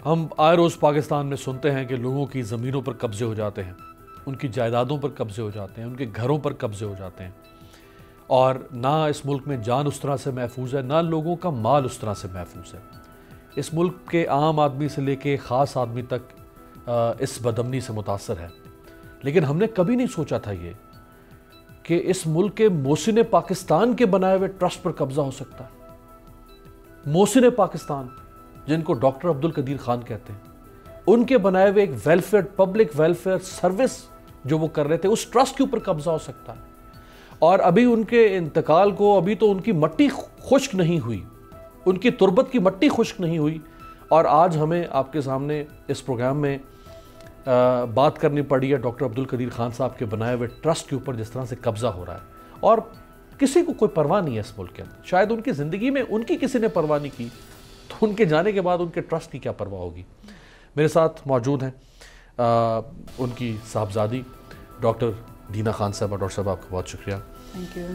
ہم آئے روز پاکستان میں سنتے ہیں کہ لوگوں کی زمینوں پر قبضے ہو جاتے ہیں، ان کی جائیدادوں پر قبضے ہو جاتے ہیں، ان کے گھروں پر قبضے ہو جاتے ہیں، اور نہ اس ملک میں جان اس طرح سے محفوظ ہے، نہ لوگوں کا مال اس طرح سے محفوظ ہے۔ اس ملک کے عام آدمی سے لے کے خاص آدمی تک اس بدامنی سے متاثر ہے۔ لیکن ہم نے کبھی نہیں سوچا تھا یہ کہ اس ملک کے محسن پاکستان کے بنائے ہوئے ٹرسٹ پر قبضہ ہو سکتا ہے۔ محسن پاکستان جن کو ڈاکٹر عبدالقدیر خان کہتے ہیں، ان کے بنائے ہوئے ایک ویلفیئر، پبلک ویلفیئر سروس جو وہ کر رہے تھے، اس ٹرسٹ کے اوپر قبضہ ہو سکتا ہے۔ اور ابھی ان کے انتقال کو ابھی تو ان کی مٹی خشک نہیں ہوئی، ان کی تربت کی مٹی خشک نہیں ہوئی، اور آج ہمیں آپ کے سامنے اس پروگرام میں بات کرنی پڑی ہے ڈاکٹر عبدالقدیر خان صاحب کے بنائے ہوئے ٹرسٹ کے اوپر جس طرح سے قبضہ ہو رہا ہے، اور کسی کو کوئی پرواہ نہیں ہے اس ملک کے اندر۔ شاید ان کی زندگی میں ان کی کسی نے پرواہ نہیں کی، تو ان کے جانے کے بعد ان کے ٹرسٹ کی کیا پرواہ ہوگی۔ میرے ساتھ موجود ہیں ان کی صاحبزادی ڈاکٹر دینا خان صاحبہ۔ ڈاکٹر صاحب آپ کا بہت شکریہ۔ Thank you.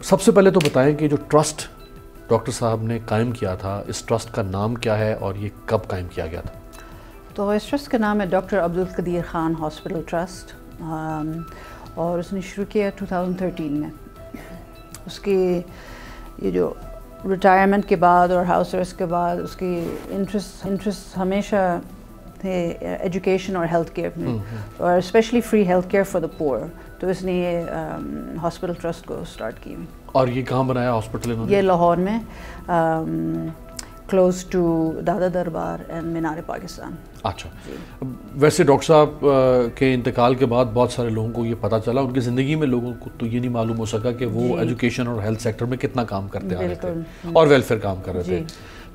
سب سے پہلے تو بتائیں کہ جو ٹرسٹ ڈاکٹر صاحب نے قائم کیا تھا، اس ٹرسٹ کا نام کیا ہے اور یہ کب قائم کیا گیا تھا؟ تو اس ٹرسٹ کا نام ہے doctor Abdul Qadeer Khan hospital trust, اور اس نے شروع کیا 2013 میں۔ اس کی یہ جو ریٹائرمنٹ کے بعد اور ہاؤس ارسٹ کے بعد اس کی انٹرسٹ ہمیشہ تھے ایجوکیشن اور ہیلتھ کیئر میں، اور specially free health care for the poor, تو اس نے یہ ہاسپٹل ٹرسٹ کو اسٹارٹ کی۔ اور یہ کہاں بنایا ہاسپٹل؟ یہ لاہور میں، کلوز ٹو دادا دربار اینڈ مینار پاکستان۔ اچھا، ویسے ڈاکٹر صاحب کے انتقال کے بعد بہت سارے لوگوں کو یہ پتہ چلا، ان کی زندگی میں لوگوں کو تو یہ نہیں معلوم ہو سکا کہ وہ ایجوکیشن اور ہیلتھ سیکٹر میں کتنا کام کرتے آ رہے تھے اور ویلفیئر کام کر رہے تھے۔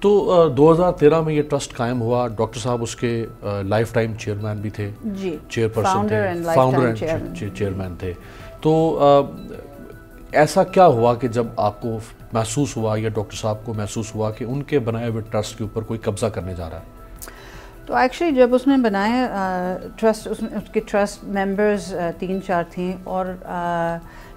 تو 2013 میں یہ ٹرسٹ قائم ہوا، ڈاکٹر صاحب اس کے لائف ٹائم چیئرمین بھی تھے، چیئر پرسن تھے، فاؤنڈر اینڈ چیئرمین تھے۔ تو ایسا کیا ہوا کہ جب آپ کو محسوس ہوا یا ڈاکٹر صاحب کو محسوس ہوا کہ ان کے بنائے ہوئے ٹرسٹ کے اوپر کوئی قبضہ کرنے جا رہا ہے؟ تو ایکچولی جب اس نے بنایا ٹرسٹ، اس کے ٹرسٹ ممبرز 3-4 تھیں، اور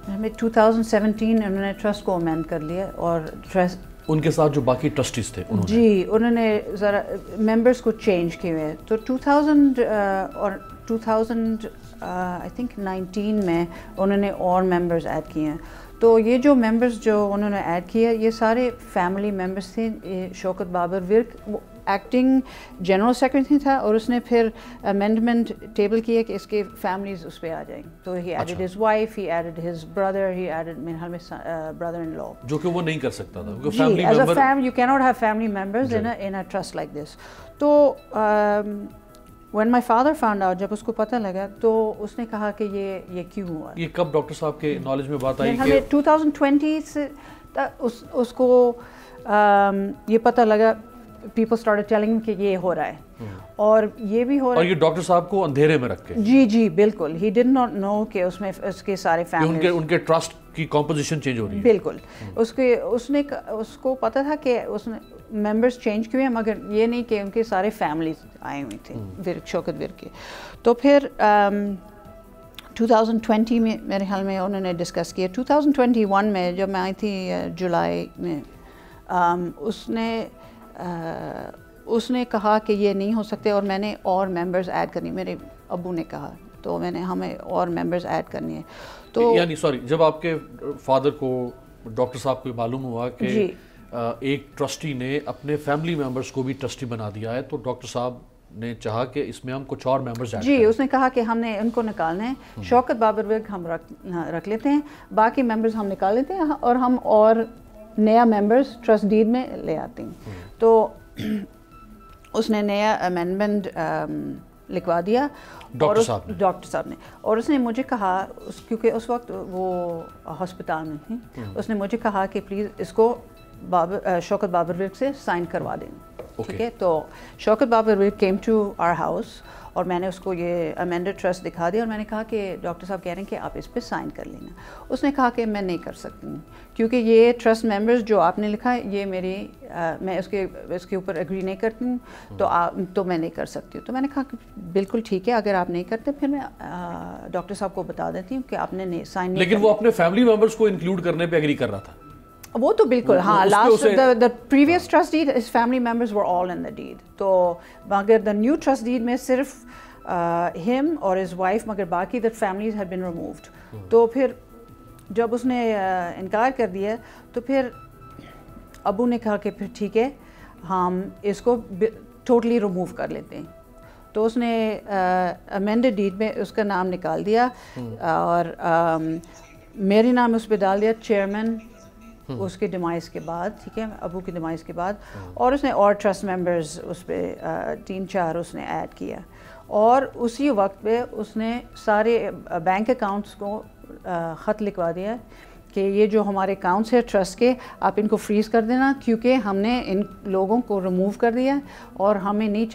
ہمیں 2017 انہوں نے ٹرسٹ کو امینڈ کر لیا، اور ٹرسٹ ان کے ساتھ جو باقی ٹرسٹیز تھے انہوں نے ذرا ممبرز کو چینج کیے ہوئے، تو 2000 اور 2019 میں انہوں نے اور ممبرز ایڈ کیے ہیں۔ تو یہ جو ممبرز جو انہوں نے ایڈ کیا، یہ سارے فیملی ممبرز تھے۔ شوکت بابر ورک وہ ایکٹنگ جنرل سیکرٹری تھا، اور اس نے پھر امینڈمنٹ ٹیبل کیا کہ اس کے فیملیز اس پہ آ جائیں، تو ہی ایڈڈ ہز وائف، ہی ایڈڈ ہز بردر، ہی ایڈڈ برادر ان لا، جو کہ وہ نہیں کر سکتا تھا کیونکہ فیملی ممبر، یو کی not have family members in a trust like this. تو when my father found out، جب اس کو پتہ لگا، تو اس نے کہا کہ یہ کیوں ہوا۔ یہ کب ڈاکٹر صاحب کے نالج میں بات آئی؟ ہمیں 2020 سے اس کو یہ پتہ لگا، people started telling him کہ یہ ہو رہا ہے، اور یہ بھی ہو رہا ہے، اور یہ ڈاکٹر صاحب کو اندھیرے میں رکھ کے۔ جی بالکل، he did not know کہ اس میں اس کے سارے فیملی، ان کے ٹرسٹ کی کمپوزیشن چینج ہو رہی ہے۔ بالکل، اس کو پتہ تھا کہ اس نے ممبرز چینج کیے ہیں، مگر یہ نہیں کہ ان کے سارے فیملیز آئے ہوئے تھے ورک، شوکت ورک کے۔ تو پھر 2020 میں میرے خیال میں انہوں نے ڈسکس کیا۔ 2021 میں جب میں آئی تھی جولائی میں، اس نے کہا کہ یہ نہیں ہو سکتے، اور میں نے اور ممبرز ایڈ کرنی، میرے ابو نے کہا، تو میں نے ہمیں اور ممبرز ایڈ کرنی ہے۔ تو یعنی جب آپ کے فادر کو، ڈاکٹر صاحب کو معلوم ہوا کہ ایک ٹرسٹی نے اپنے فیملی ممبرز کو بھی ٹرسٹی بنا دیا ہے، تو ڈاکٹر صاحب نے چاہا کہ اس میں ہم کچھ اور ممبرز ایڈ کریں۔ اس نے کہا کہ ہم نے ان کو نکالنا ہے، شوکت بابر ورک ہم رکھ لیتے ہیں، باقی ممبرز ہم نکال لیتے ہیں، اور ہم اور نیا ممبرز ٹرسٹ ڈیڈ میں لے آتے ہیں۔ تو اس نے نیا امینڈمنٹ لکھوا دیا ڈاکٹر صاحب نے، اور اس نے مجھے کہا، کیونکہ اس وقت وہ ہسپتال میں تھی، اس نے مجھے کہا کہ پلیز اس کو شوکت بابر ورک سے سائن کروا دیں، ٹھیک ہے۔ تو Shaukat Babar Virk came to our house, اور میں نے اس کو یہ امینڈڈ ٹرسٹ دکھا دیا، اور میں نے کہا کہ ڈاکٹر صاحب کہہ رہے ہیں کہ آپ اس پہ سائن کر لینا۔ اس نے کہا کہ میں نہیں کر سکتی ہوں، کیونکہ یہ ٹرسٹ ممبرز جو آپ نے لکھا ہے، یہ میں اس کے اوپر ایگری نہیں کرتی ہوں، تو میں نہیں کر سکتی ہوں۔ تو میں نے کہا کہ بالکل ٹھیک ہے، اگر آپ نہیں کرتے پھر میں ڈاکٹر صاحب کو بتا دیتی ہوں کہ آپ نے سائن نہیں۔ لیکن وہ اپنے فیملی ممبرز کو انکلوڈ کرنے پہ ایگری کر رہا تھا؟ وہ تو بالکل ہاں last the previous trust deed his family members were all in the deed. تو مگر the new trust deed میں صرف him اور his wife مگر باقی the families had been removed. تو پھر جب اس نے انکار کر دیا تو پھر ابو نے کہا کہ پھر ٹھیک ہے ہم اس کو ٹوٹلی ریموو کر لیتے ہیں. تو اس نے امینڈڈ ڈیڈ میں اس کا نام نکال دیا اور میری نام اس پہ ڈال دیا چیئرمین اس کے ڈیمائز کے بعد, ٹھیک ہے, ابو کی ڈیمائز کے بعد, اور اس نے اور ٹرسٹ ممبرز اس پہ 3-4 اس نے ایڈ کیا, اور اسی وقت پہ اس نے سارے بینک اکاؤنٹس کو خط لکھوا دیا کہ یہ جو ہمارے اکاؤنٹس ہیں ٹرسٹ کے آپ ان کو فریز کر دینا, کیونکہ ہم نے ان لوگوں کو ریموو کر دیا اور ہمیں نہیں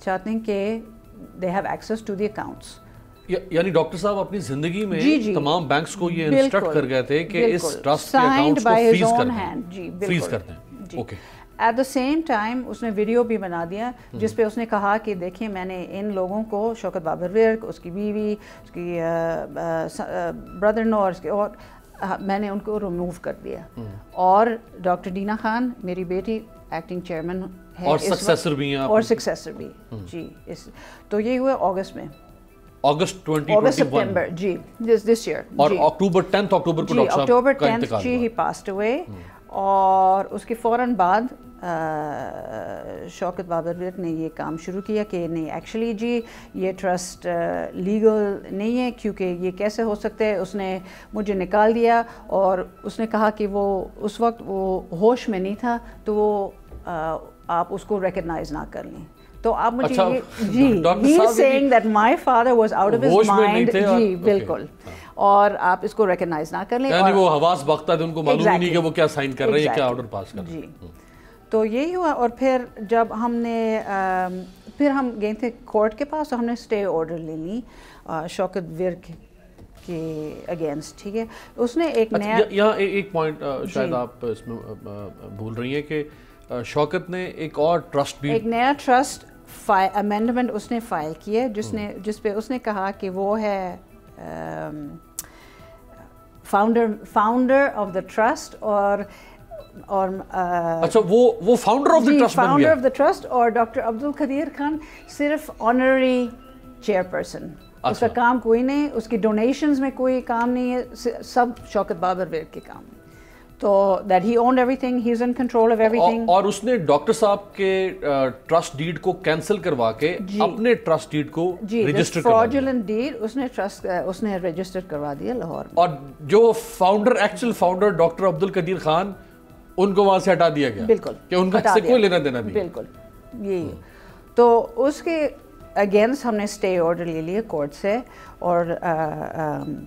چاہتے ہیں کہ they have access to the accounts. یعنی ڈاکٹر صاحب اپنی زندگی میں تمام بینکس کو یہ انسٹرکٹ کر گئے تھے کہ اس ٹرسٹ کے اکاؤنٹس کو فریز کر دیں. Okay. At the same time اس نے ویڈیو بھی بنا دیا جس پہ اس نے کہا کہ دیکھیں میں نے ان لوگوں کو شوکت بابر ورک, اس کی بیوی, اس کی بردر ان لا اور میں نے ان کو ریموو کر دیا, اور ڈاکٹر دینا خان میری بیٹی ایکٹنگ چیئرمین ہے اور سکسیسر بھی ہیں اور سکسیسر بھی. جی تو یہ ہوا اگست میں, اگست 2021 سپٹمبر جی دس ایئر, اور اکتوبر 10 اکتوبر کو ڈاکٹر صاحب کا انتقال ہوا. جی ہی پاسڈ اوے. اور اس کے فوراً بعد شوکت بابر ورک نے یہ کام شروع کیا کہ نہیں ایکچولی جی یہ ٹرسٹ لیگل نہیں ہے, کیونکہ یہ کیسے ہو سکتا ہے. اس نے مجھے نکال دیا اور اس نے کہا کہ وہ اس وقت وہ ہوش میں نہیں تھا, تو وہ آپ اس کو ریکگنائز نہ کر لیں. تو آپ مجھے جی he is saying that my father was out of his mind. جی بالکل, اور آپ اس کو ریکگنائز نہ کر لیں. یعنی وہ حواس باختہ تھے, ان کو معلوم ہی نہیں کہ وہ کیا سائن کر رہے ہیں, کیا آرڈر پاس کر رہے ہیں. جی تو یہی ہوا. اور پھر جب ہم نے پھر ہم گئے تھے کورٹ کے پاس, تو ہم نے اسٹے آرڈر لے لی شوکت ورک کے اگینسٹ, ٹھیک ہے. اس نے ایک نیا یہاں ایک پوائنٹ شاید آپ اس میں بھول رہی ہیں کہ شوکت نے ایک اور ٹرسٹ بھی, ایک نیا ٹرسٹ امینڈمنٹ اس نے فائل کیا جس پہ اس نے کہا کہ وہ ہے فاؤنڈر آف دا ٹرسٹ, اور اچھا وہ فاؤنڈر آف دا ٹرسٹ بن گیا, فاؤنڈر آف دا ٹرسٹ. اور ڈاکٹر عبدالقدیر خان صرف آنرری چیئر پرسن, اس کا کام کوئی نہیں, اس کی ڈونیشنز میں کوئی کام نہیں ہے, سب شوکت بابر ورک کے کام. تو that he owned every thing, he is in control of every thing. اور اس نے ڈاکٹر صاحب کے ٹرسٹ ڈیڈ کو کینسل کروا کے اپنے ٹرسٹ ڈیڈ کو رجسٹر کروا دیا. فراڈولنٹ ڈیڈ اس نے رجسٹر کروا دیا لاہور میں. اور جو founder actual founder doctor Abdul Qadeer Khan, ان کو وہاں سے ہٹا دیا گیا. بالکل, کہ ان کا اس سے کوئی لینا دینا نہیں. بالکل یہی. تو اس کے اگینسٹ ہم نے اسٹے آرڈر لے لیا کورٹ سے, اور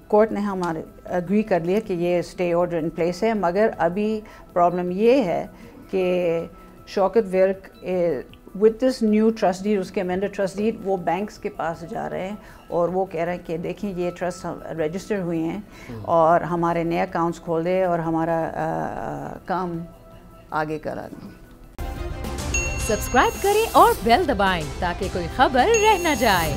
کورٹ نے ہمارے اگری کر لیا کہ یہ اسٹے آرڈر ان پلیس ہے. مگر ابھی پرابلم یہ ہے کہ Shaukat Virk with this new trust deed, اس کے امینڈڈ ٹرسٹ ڈیڈ, وہ بینکس کے پاس جا رہے ہیں اور وہ کہہ رہے ہیں کہ دیکھیں یہ ٹرسٹ رجسٹر ہوئے ہیں اور ہمارے نئے اکاؤنٹس کھول دیں اور ہمارا کام آگے کرا دیں. سبسکرائب کریں اور بیل دبائیں تاکہ کوئی خبر رہ نہ جائے.